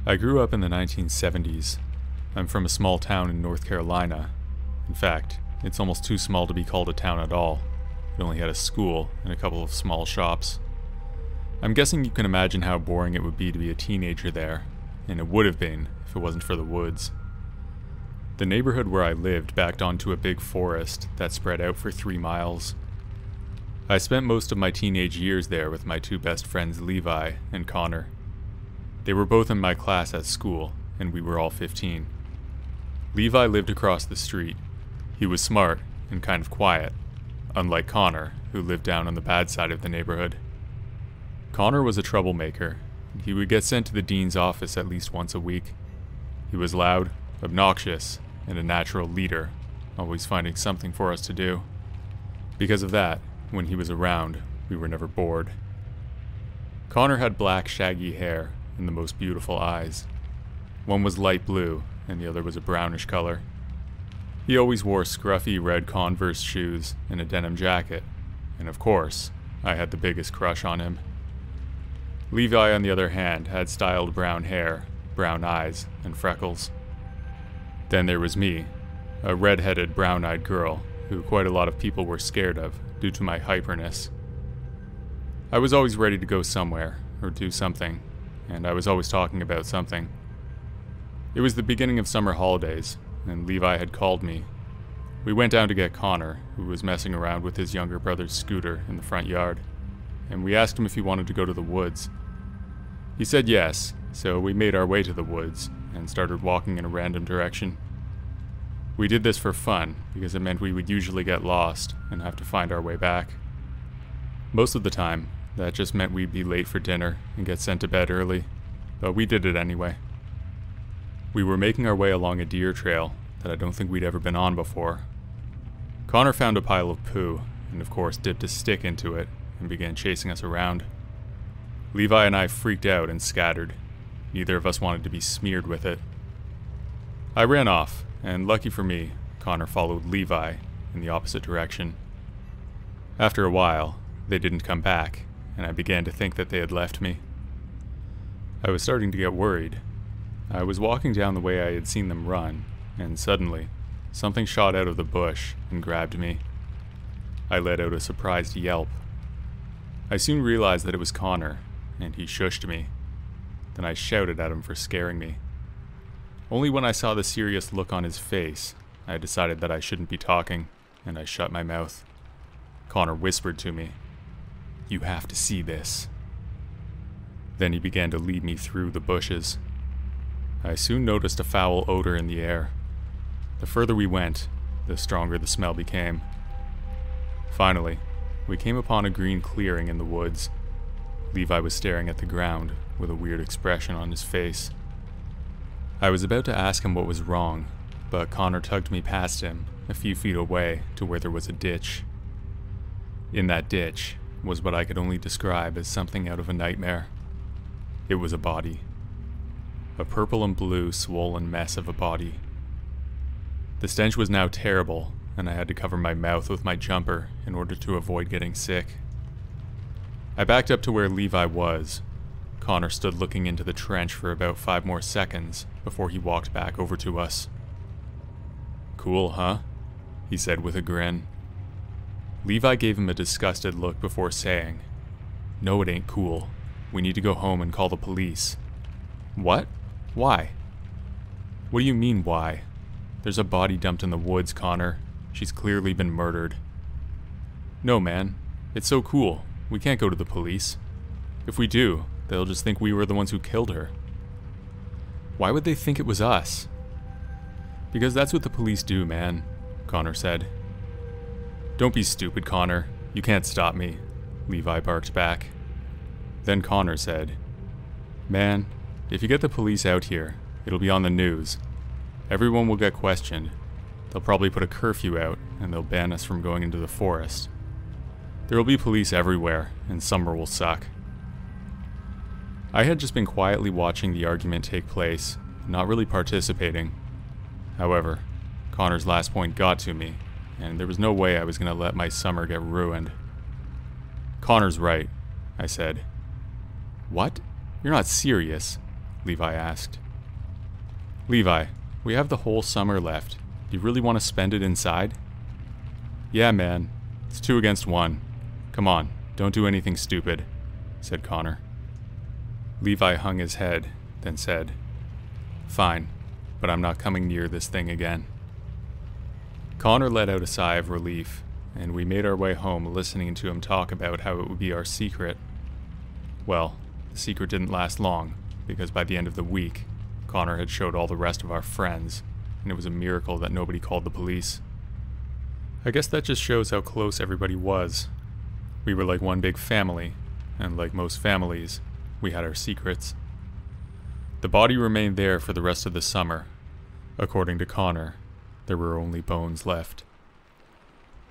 I grew up in the 1970s. I'm from a small town in North Carolina. In fact, it's almost too small to be called a town at all. It only had a school and a couple of small shops. I'm guessing you can imagine how boring it would be to be a teenager there, and it would have been if it wasn't for the woods. The neighborhood where I lived backed onto a big forest that spread out for 3 miles. I spent most of my teenage years there with my two best friends Levi and Connor. They were both in my class at school, and we were all 15. Levi lived across the street. He was smart and kind of quiet, unlike Connor, who lived down on the bad side of the neighborhood. Connor was a troublemaker. He would get sent to the dean's office at least once a week. He was loud, obnoxious, and a natural leader, always finding something for us to do. Because of that, when he was around, we were never bored. Connor had black, shaggy hair and the most beautiful eyes. One was light blue, and the other was a brownish color. He always wore scruffy red Converse shoes and a denim jacket, and of course, I had the biggest crush on him. Levi, on the other hand, had styled brown hair, brown eyes, and freckles. Then there was me, a red-headed, brown-eyed girl who quite a lot of people were scared of due to my hyperness. I was always ready to go somewhere, or do something, and I was always talking about something. It was the beginning of summer holidays, and Levi had called me. We went down to get Connor, who was messing around with his younger brother's scooter in the front yard, and we asked him if he wanted to go to the woods. He said yes, so we made our way to the woods and started walking in a random direction. We did this for fun, because it meant we would usually get lost and have to find our way back. Most of the time, that just meant we'd be late for dinner and get sent to bed early, but we did it anyway. We were making our way along a deer trail that I don't think we'd ever been on before. Connor found a pile of poo, and of course dipped a stick into it and began chasing us around. Levi and I freaked out and scattered. Neither of us wanted to be smeared with it. I ran off, and lucky for me, Connor followed Levi in the opposite direction. After a while, they didn't come back, and I began to think that they had left me. I was starting to get worried. I was walking down the way I had seen them run, and suddenly, something shot out of the bush and grabbed me. I let out a surprised yelp. I soon realized that it was Connor, and he shushed me. Then I shouted at him for scaring me. Only when I saw the serious look on his face, I decided that I shouldn't be talking, and I shut my mouth. Connor whispered to me, "You have to see this." Then he began to lead me through the bushes. I soon noticed a foul odor in the air. The further we went, the stronger the smell became. Finally, we came upon a green clearing in the woods. Levi was staring at the ground with a weird expression on his face. I was about to ask him what was wrong, but Connor tugged me past him, a few feet away to where there was a ditch. In that ditch was what I could only describe as something out of a nightmare. It was a body. A purple and blue swollen mess of a body. The stench was now terrible, and I had to cover my mouth with my jumper in order to avoid getting sick. I backed up to where Levi was. Connor stood looking into the trench for about 5 more seconds before he walked back over to us. "Cool, huh?" he said with a grin. Levi gave him a disgusted look before saying, "No, it ain't cool. We need to go home and call the police." "What? Why?" "What do you mean, why? There's a body dumped in the woods, Connor. She's clearly been murdered." "No, man. It's so cool. We can't go to the police. If we do, they'll just think we were the ones who killed her." "Why would they think it was us?" "Because that's what the police do, man," Connor said. "Don't be stupid, Connor. You can't stop me," Levi barked back. Then Connor said, "Man, if you get the police out here, it'll be on the news. Everyone will get questioned. They'll probably put a curfew out, and they'll ban us from going into the forest. There will be police everywhere, and summer will suck." I had just been quietly watching the argument take place, not really participating. However, Connor's last point got to me, and there was no way I was going to let my summer get ruined. "Connor's right," I said. "What? You're not serious. Levi asked. Levi, we have the whole summer left. Do you really want to spend it inside? Yeah, man. It's 2 against 1. Come on, don't do anything stupid, said Connor. Levi hung his head, then said, Fine, but I'm not coming near this thing again. Connor let out a sigh of relief, and we made our way home listening to him talk about how it would be our secret. Well, the secret didn't last long, because by the end of the week, Connor had showed all the rest of our friends, and it was a miracle that nobody called the police. I guess that just shows how close everybody was. We were like one big family, and like most families, we had our secrets. The body remained there for the rest of the summer. According to Connor, there were only bones left.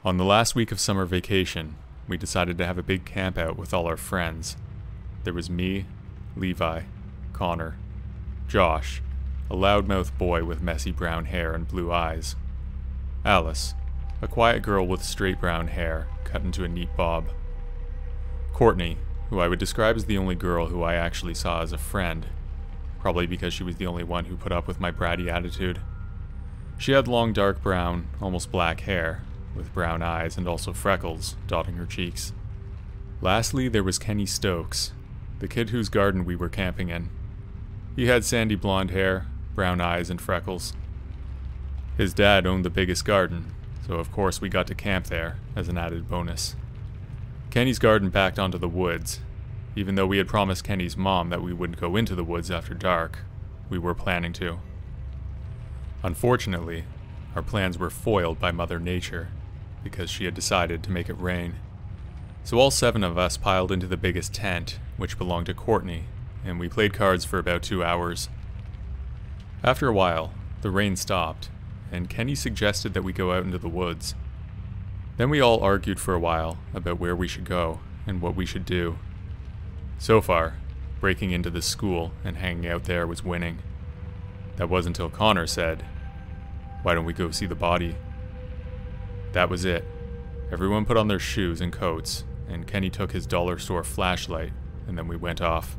On the last week of summer vacation, we decided to have a big camp out with all our friends. There was me, Levi, Connor, Josh, a loudmouth boy with messy brown hair and blue eyes, Alice, a quiet girl with straight brown hair cut into a neat bob, Courtney, who I would describe as the only girl who I actually saw as a friend, probably because she was the only one who put up with my bratty attitude. She had long dark brown, almost black hair, with brown eyes and also freckles dotting her cheeks. Lastly, there was Kenny Stokes, the kid whose garden we were camping in. He had sandy blonde hair, brown eyes, and freckles. His dad owned the biggest garden, so of course we got to camp there as an added bonus. Kenny's garden backed onto the woods. Even though we had promised Kenny's mom that we wouldn't go into the woods after dark, we were planning to. Unfortunately, our plans were foiled by Mother Nature, because she had decided to make it rain. So all 7 of us piled into the biggest tent, which belonged to Courtney, and we played cards for about 2 hours. After a while, the rain stopped, and Kenny suggested that we go out into the woods. Then we all argued for a while about where we should go and what we should do. So far, breaking into the school and hanging out there was winning. That was until Connor said, "Why don't we go see the body?" That was it. Everyone put on their shoes and coats, and Kenny took his dollar store flashlight, and then we went off.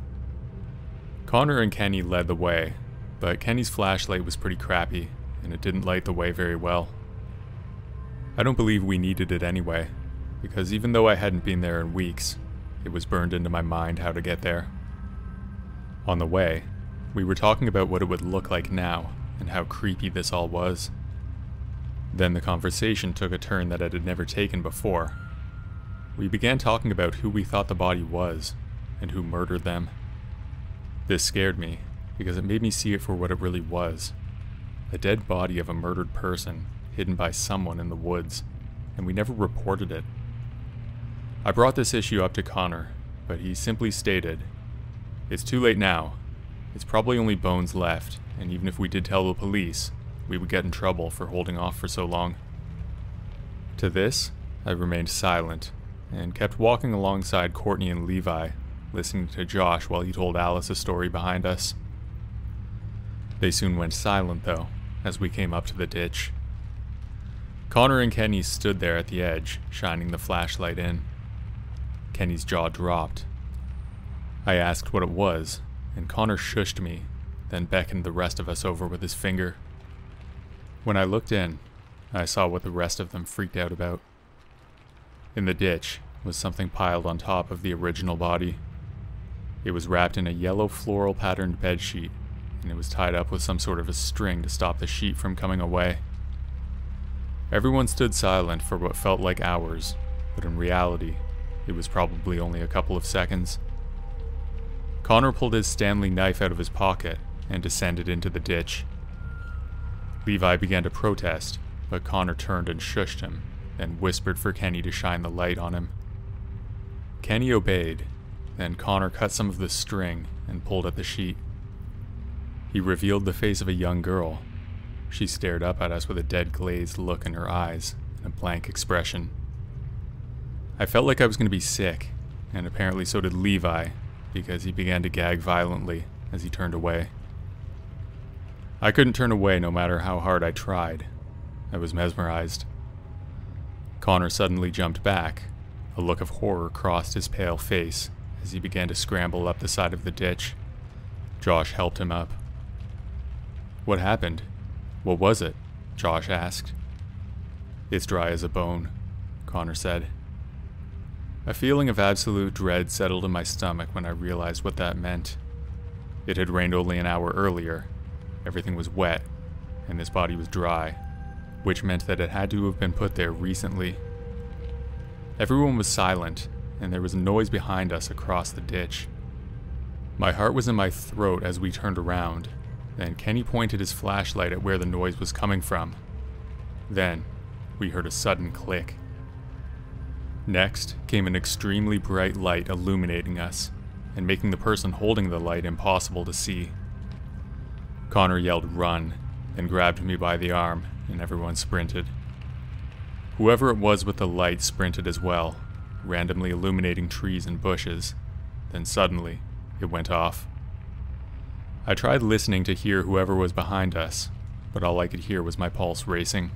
Connor and Kenny led the way, but Kenny's flashlight was pretty crappy, and it didn't light the way very well. I don't believe we needed it anyway, because even though I hadn't been there in weeks, it was burned into my mind how to get there. On the way, we were talking about what it would look like now, and how creepy this all was. Then the conversation took a turn that it had never taken before. We began talking about who we thought the body was, and who murdered them. This scared me, because it made me see it for what it really was. A dead body of a murdered person, hidden by someone in the woods, and we never reported it. I brought this issue up to Connor, but he simply stated, "It's too late now. It's probably only bones left, and even if we did tell the police, we would get in trouble for holding off for so long." To this, I remained silent, and kept walking alongside Courtney and Levi, listening to Josh while he told Alice a story behind us. They soon went silent, though, as we came up to the ditch. Connor and Kenny stood there at the edge, shining the flashlight in. Kenny's jaw dropped. I asked what it was, and Connor shushed me, then beckoned the rest of us over with his finger. When I looked in, I saw what the rest of them freaked out about. In the ditch was something piled on top of the original body. It was wrapped in a yellow floral patterned bedsheet, and it was tied up with some sort of a string to stop the sheet from coming away. Everyone stood silent for what felt like hours, but in reality, it was probably only a couple of seconds. Connor pulled his Stanley knife out of his pocket and descended into the ditch. Levi began to protest, but Connor turned and shushed him, then whispered for Kenny to shine the light on him. Kenny obeyed, then Connor cut some of the string and pulled at the sheet. He revealed the face of a young girl. She stared up at us with a dead glazed look in her eyes and a blank expression. I felt like I was going to be sick, and apparently so did Levi, because he began to gag violently as he turned away. I couldn't turn away no matter how hard I tried. I was mesmerized. Connor suddenly jumped back. A look of horror crossed his pale face as he began to scramble up the side of the ditch. Josh helped him up. "What happened? What was it?" Josh asked. "It's dry as a bone," Connor said. A feeling of absolute dread settled in my stomach when I realized what that meant. It had rained only an hour earlier, everything was wet, and his body was dry, which meant that it had to have been put there recently. Everyone was silent, and there was a noise behind us across the ditch. My heart was in my throat as we turned around. Then Kenny pointed his flashlight at where the noise was coming from. Then, we heard a sudden click. Next came an extremely bright light illuminating us, and making the person holding the light impossible to see. Connor yelled "run," then grabbed me by the arm, and everyone sprinted. Whoever it was with the light sprinted as well, randomly illuminating trees and bushes. Then suddenly, it went off. I tried listening to hear whoever was behind us, but all I could hear was my pulse racing.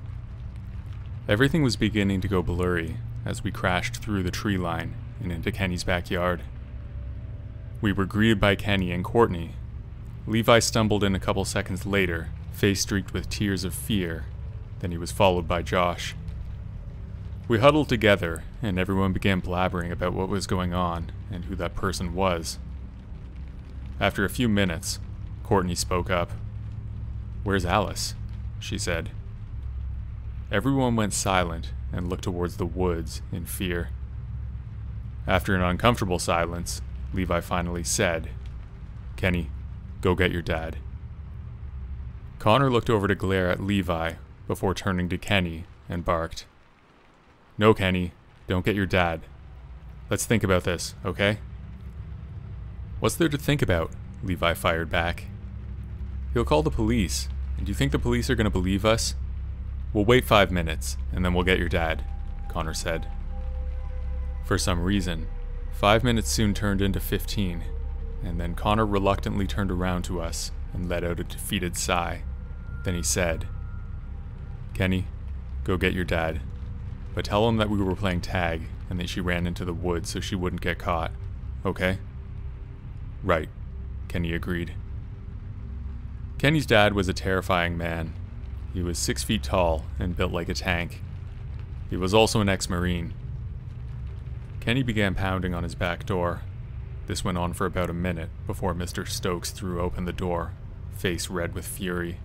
Everything was beginning to go blurry as we crashed through the tree line and into Kenny's backyard. We were greeted by Kenny and Courtney. Levi stumbled in a couple seconds later, face streaked with tears of fear. Then he was followed by Josh. We huddled together, and everyone began blabbering about what was going on and who that person was. After a few minutes, Courtney spoke up. "Where's Alice?" she said. Everyone went silent and looked towards the woods in fear. After an uncomfortable silence, Levi finally said, "Kenny, go get your dad." Connor looked over to glare at Levi before turning to Kenny and barked, "No, Kenny, don't get your dad. Let's think about this, okay?" "What's there to think about?" Levi fired back. "He'll call the police, and do you think the police are going to believe us?" "We'll wait 5 minutes, and then we'll get your dad," Connor said. For some reason, 5 minutes soon turned into 15, and then Connor reluctantly turned around to us and let out a defeated sigh. Then he said, "Kenny, go get your dad, but tell him that we were playing tag and that she ran into the woods so she wouldn't get caught, okay?" "Right," Kenny agreed. Kenny's dad was a terrifying man. He was 6 feet tall and built like a tank. He was also an ex-Marine. Kenny began pounding on his back door. This went on for about a minute before Mr. Stokes threw open the door, face red with fury.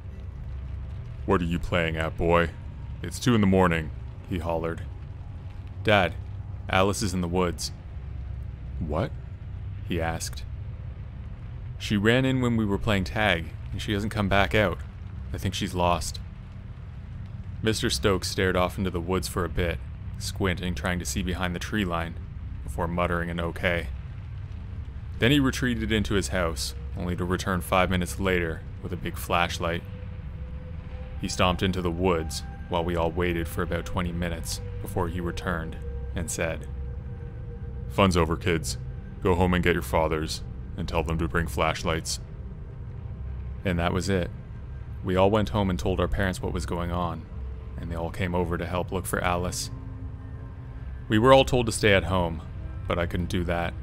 "What are you playing at, boy? It's 2 a.m, he hollered. "Dad, Alice is in the woods." "What?" he asked. "She ran in when we were playing tag, and she hasn't come back out. I think she's lost." Mr. Stokes stared off into the woods for a bit, squinting, trying to see behind the tree line, before muttering an okay. Then he retreated into his house, only to return 5 minutes later with a big flashlight. He stomped into the woods, while we all waited for about 20 minutes before he returned, and said, "Fun's over, kids. Go home and get your fathers, and tell them to bring flashlights." And that was it. We all went home and told our parents what was going on, and they all came over to help look for Alice. We were all told to stay at home, but I couldn't do that.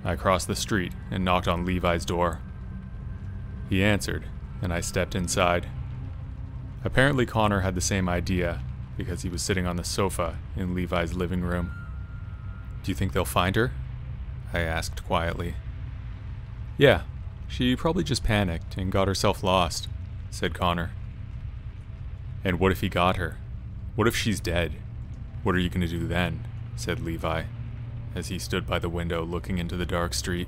I crossed the street and knocked on Levi's door. He answered, and I stepped inside. Apparently Connor had the same idea, because he was sitting on the sofa in Levi's living room. "Do you think they'll find her?" I asked quietly. "Yeah, she probably just panicked and got herself lost," said Connor. "And what if he got her? What if she's dead? What are you going to do then?" said Levi, as he stood by the window looking into the dark street.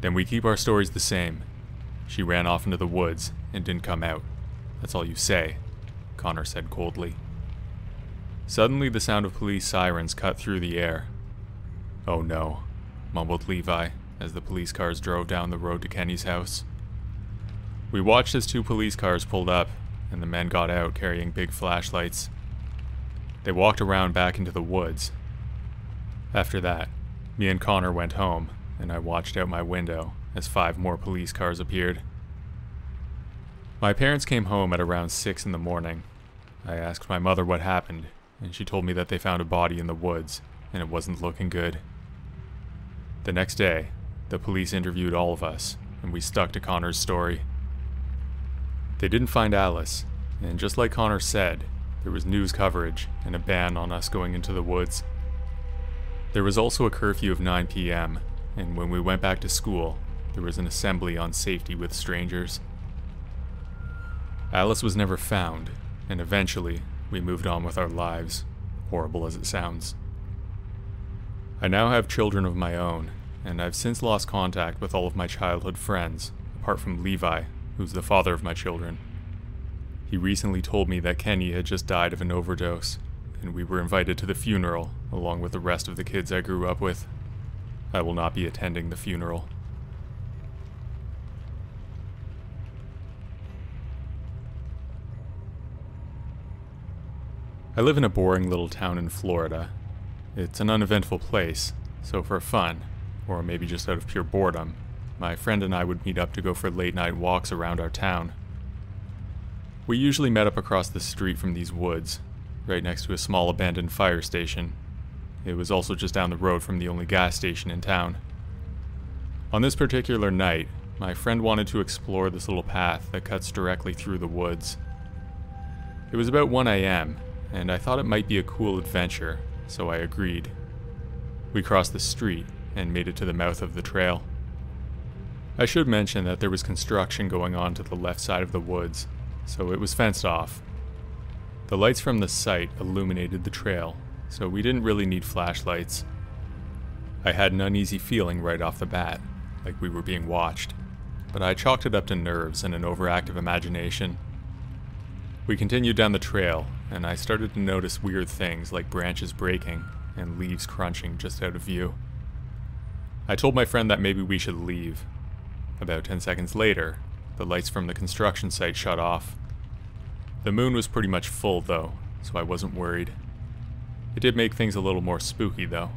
"Then we keep our stories the same. She ran off into the woods and didn't come out. That's all you say," Connor said coldly. Suddenly the sound of police sirens cut through the air. "Oh no," mumbled Levi as the police cars drove down the road to Kenny's house. We watched as 2 police cars pulled up, and the men got out carrying big flashlights. They walked around back into the woods. After that, me and Connor went home, and I watched out my window as 5 more police cars appeared. My parents came home at around 6 a.m. I asked my mother what happened, and she told me that they found a body in the woods, and it wasn't looking good. The next day, the police interviewed all of us, and we stuck to Connor's story. They didn't find Alice, and just like Connor said, there was news coverage and a ban on us going into the woods. There was also a curfew of 9 p.m., and when we went back to school, there was an assembly on safety with strangers. Alice was never found, and eventually, we moved on with our lives, horrible as it sounds. I now have children of my own, and I've since lost contact with all of my childhood friends, apart from Levi, who's the father of my children. He recently told me that Kenny had just died of an overdose, and we were invited to the funeral, along with the rest of the kids I grew up with. I will not be attending the funeral. I live in a boring little town in Florida. It's an uneventful place, so for fun, or maybe just out of pure boredom, my friend and I would meet up to go for late-night walks around our town. We usually met up across the street from these woods, right next to a small abandoned fire station. It was also just down the road from the only gas station in town. On this particular night, my friend wanted to explore this little path that cuts directly through the woods. It was about 1 a.m., and I thought it might be a cool adventure, so I agreed. We crossed the street and made it to the mouth of the trail. I should mention that there was construction going on to the left side of the woods, so it was fenced off. The lights from the site illuminated the trail, so we didn't really need flashlights. I had an uneasy feeling right off the bat, like we were being watched, but I chalked it up to nerves and an overactive imagination. We continued down the trail, and I started to notice weird things like branches breaking and leaves crunching just out of view. I told my friend that maybe we should leave. About 10 seconds later, the lights from the construction site shut off. The moon was pretty much full though, so I wasn't worried. It did make things a little more spooky though.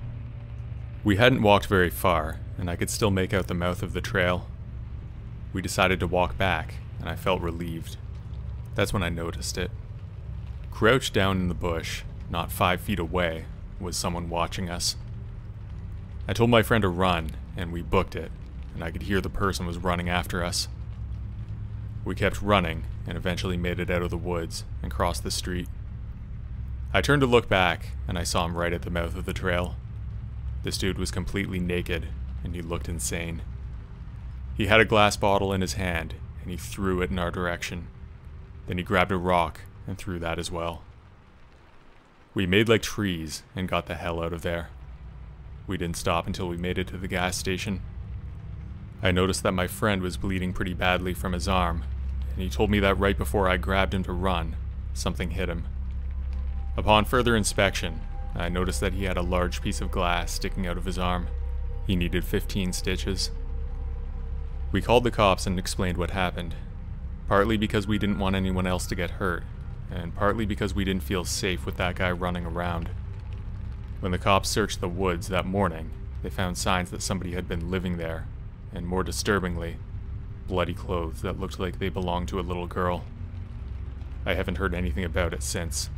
We hadn't walked very far, and I could still make out the mouth of the trail. We decided to walk back, and I felt relieved. That's when I noticed it. Crouched down in the bush, not 5 feet away, was someone watching us. I told my friend to run, and we booked it, and I could hear the person was running after us. We kept running, and eventually made it out of the woods and crossed the street. I turned to look back, and I saw him right at the mouth of the trail. This dude was completely naked, and he looked insane. He had a glass bottle in his hand, and he threw it in our direction. Then he grabbed a rock and threw that as well. We made like trees and got the hell out of there. We didn't stop until we made it to the gas station. I noticed that my friend was bleeding pretty badly from his arm, and he told me that right before I grabbed him to run, something hit him. Upon further inspection, I noticed that he had a large piece of glass sticking out of his arm. He needed 15 stitches. We called the cops and explained what happened. Partly because we didn't want anyone else to get hurt, and partly because we didn't feel safe with that guy running around. When the cops searched the woods that morning, they found signs that somebody had been living there, and more disturbingly, bloody clothes that looked like they belonged to a little girl. I haven't heard anything about it since.